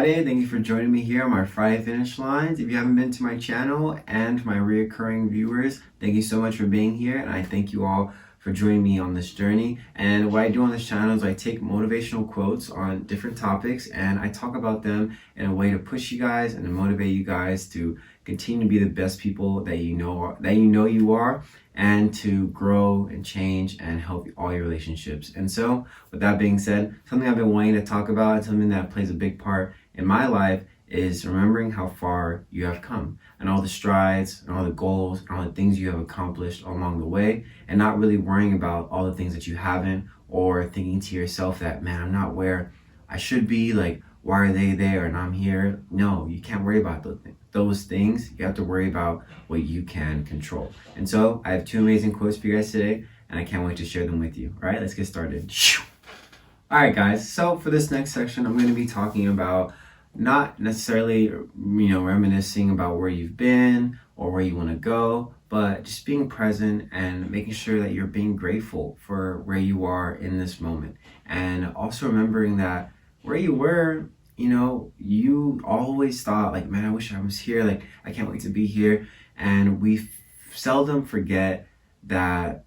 Friday. Thank you for joining me here on my Friday Finish Lines. If you haven't been to my channel and my reoccurring viewers, thank you so much for being here, and I thank you all for joining me on this journey. And what I do on this channel is I take motivational quotes on different topics and I talk about them in a way to push you guys and to motivate you guys to continue to be the best people that you know you are, and to grow and change and help all your relationships. And so with that being said, something I've been wanting to talk about, something that plays a big part in my life, is remembering how far you have come and all the strides and all the goals and all the things you have accomplished along the way, and not really worrying about all the things that you haven't, or thinking to yourself that, man, I'm not where I should be, like, why are they there and I'm here? No, you can't worry about those things. You have to worry about what you can control. And so I have two amazing quotes for you guys today, and I can't wait to share them with you. All right, let's get started. All right, guys. So for this next section, I'm going to be talking about not necessarily, reminiscing about where you've been or where you want to go, but just being present and making sure that you're being grateful for where you are in this moment. And also remembering that where you were, you always thought, like, man, I wish I was here. Like, I can't wait to be here. And we seldom forget that,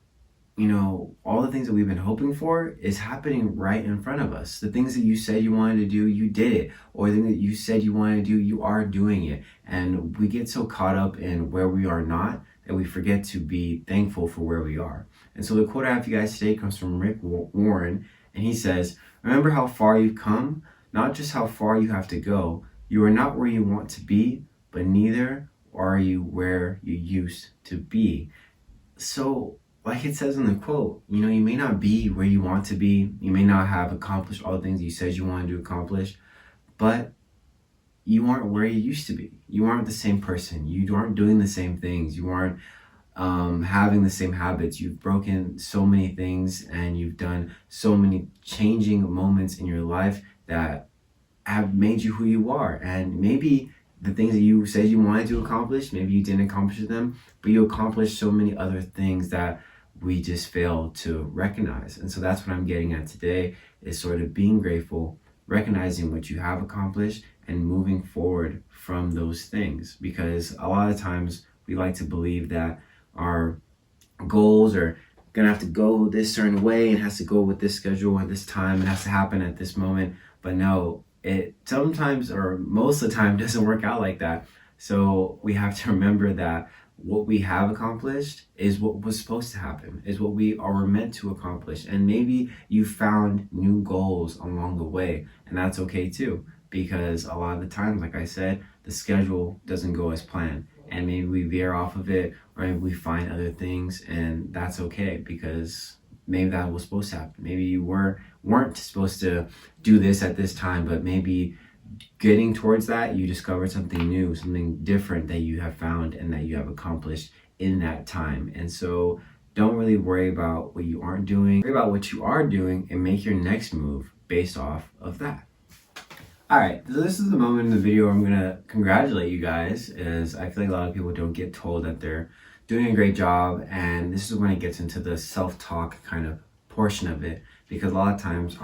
all the things that we've been hoping for is happening right in front of us. The things that you said you wanted to do, you did it. Or the things that you said you wanted to do, you are doing it. And we get so caught up in where we are not that we forget to be thankful for where we are. And so the quote I have for you guys today comes from Rick Warren. And he says, "Remember how far you've come, not just how far you have to go. You are not where you want to be, but neither are you where you used to be." So, like it says in the quote, you may not be where you want to be. You may not have accomplished all the things you said you wanted to accomplish, but you aren't where you used to be. You aren't the same person. You aren't doing the same things. You aren't having the same habits. You've broken so many things, and you've done so many changing moments in your life that have made you who you are. And maybe the things that you said you wanted to accomplish, maybe you didn't accomplish them, but you accomplished so many other things that we just fail to recognize. And so that's what I'm getting at today, is sort of being grateful, recognizing what you have accomplished, and moving forward from those things. Because a lot of times we like to believe that our goals are gonna have to go this certain way, and has to go with this schedule at this time, and has to happen at this moment. But no, it sometimes, or most of the time, doesn't work out like that. So we have to remember that what we have accomplished is what was supposed to happen, is what we are meant to accomplish. And maybe you found new goals along the way, and that's okay too, because a lot of the times, like I said, the schedule doesn't go as planned, and maybe we veer off of it, or maybe we find other things, and that's okay, because maybe that was supposed to happen. Maybe you weren't supposed to do this at this time, but maybe getting towards that, you discovered something new, something different that you have found and that you have accomplished in that time. And so don't really worry about what you aren't doing. Worry about what you are doing and make your next move based off of that. All right, so this is the moment in the video where I'm gonna congratulate you guys, as I feel like a lot of people don't get told that they're doing a great job. And this is when it gets into the self-talk kind of portion of it, because a lot of times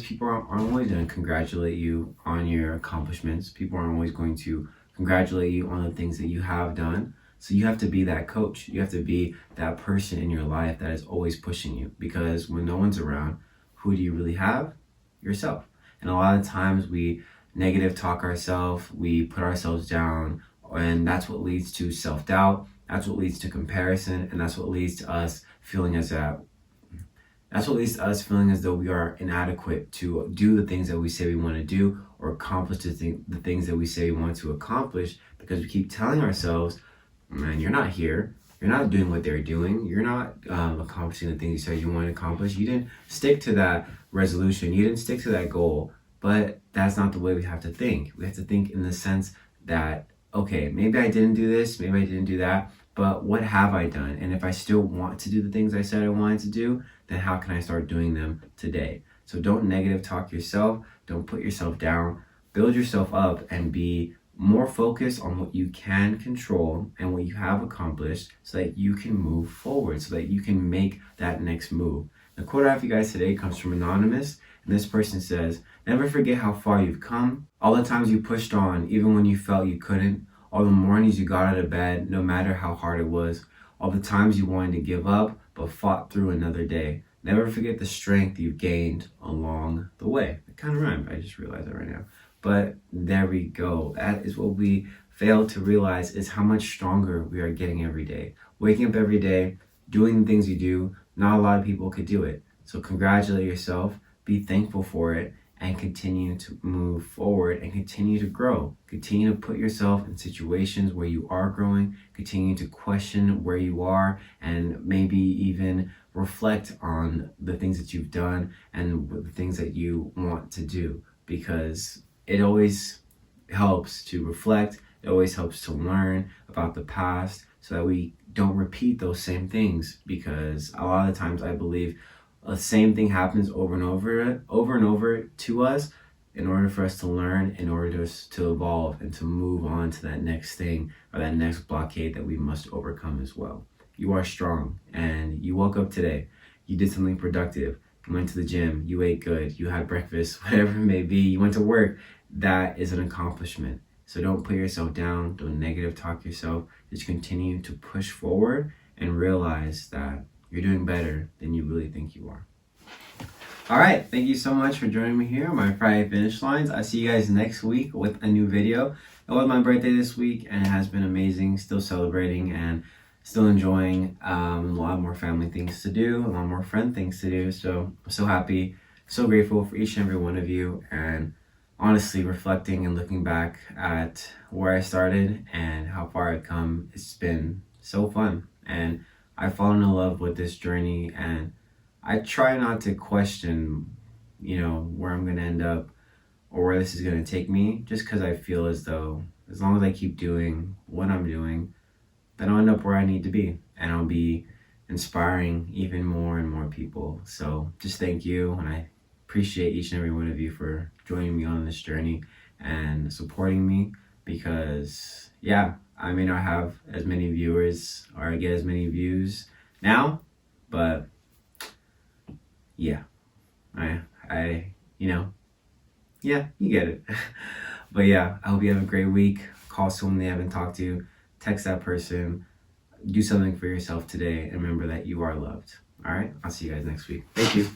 people aren't always going to congratulate you on your accomplishments. People aren't always going to congratulate you on the things that you have done. So you have to be that coach. You have to be that person in your life that is always pushing you, because when no one's around, who do you really have? Yourself. And a lot of times we negative talk ourselves, we put ourselves down, and that's what leads to self-doubt. That's what leads to comparison, and that's what leads to us feeling as though we are inadequate to do the things that we say we want to do, or accomplish the things that we say we want to accomplish, because we keep telling ourselves, man, you're not here. You're not doing what they're doing. You're not accomplishing the things you said you want to accomplish. You didn't stick to that resolution. You didn't stick to that goal. But that's not the way we have to think. We have to think in the sense that, okay, maybe I didn't do this, maybe I didn't do that, but what have I done? And if I still want to do the things I said I wanted to do, then how can I start doing them today? So don't negative talk yourself. Don't put yourself down. Build yourself up and be more focused on what you can control and what you have accomplished, so that you can move forward, so that you can make that next move. The quote I have for you guys today comes from Anonymous, And this person says, never forget how far you've come, all the times you pushed on even when you felt you couldn't, all the mornings you got out of bed no matter how hard it was, all the times you wanted to give up but fought through another day. Never forget the strength you've gained along the way. It kind of rhymed, I just realized that right now. But there we go. That is what we fail to realize, is how much stronger we are getting every day. Waking up every day, doing the things you do, not a lot of people could do it. So congratulate yourself, be thankful for it, and continue to move forward and continue to grow. Continue to put yourself in situations where you are growing, continue to question where you are, and maybe even reflect on the things that you've done and the things that you want to do, because it always helps to reflect. It always helps to learn about the past so that we don't repeat those same things, because a lot of times I believe the same thing happens over and over to us in order for us to learn, in order for us to evolve and to move on to that next thing or that next blockade that we must overcome as well. You are strong, and you woke up today. You did something productive. You went to the gym. You ate good. You had breakfast, whatever it may be. You went to work. That is an accomplishment. So don't put yourself down. Don't negative talk yourself. Just continue to push forward and realize that you're doing better than you really think you are. All right. Thank you so much for joining me here on my Friday Finish Lines. I'll see you guys next week with a new video. It was my birthday this week, and it has been amazing. Still celebrating and still enjoying a lot more family things to do, a lot more friend things to do. So I'm so happy, so grateful for each and every one of you. And honestly, reflecting and looking back at where I started and how far I've come, it's been so fun. And I've fallen in love with this journey, and I try not to question, where I'm going to end up or where this is going to take me, just because I feel as though as long as I keep doing what I'm doing, then I'll end up where I need to be, and I'll be inspiring even more and more people. So just thank you, and I appreciate each and every one of you for joining me on this journey and supporting me, because I may not have as many viewers or I get as many views now, but you get it. But I hope you have a great week. Call someone they haven't talked to, text that person, do something for yourself today, and remember that you are loved. All right, I'll see you guys next week. Thank you.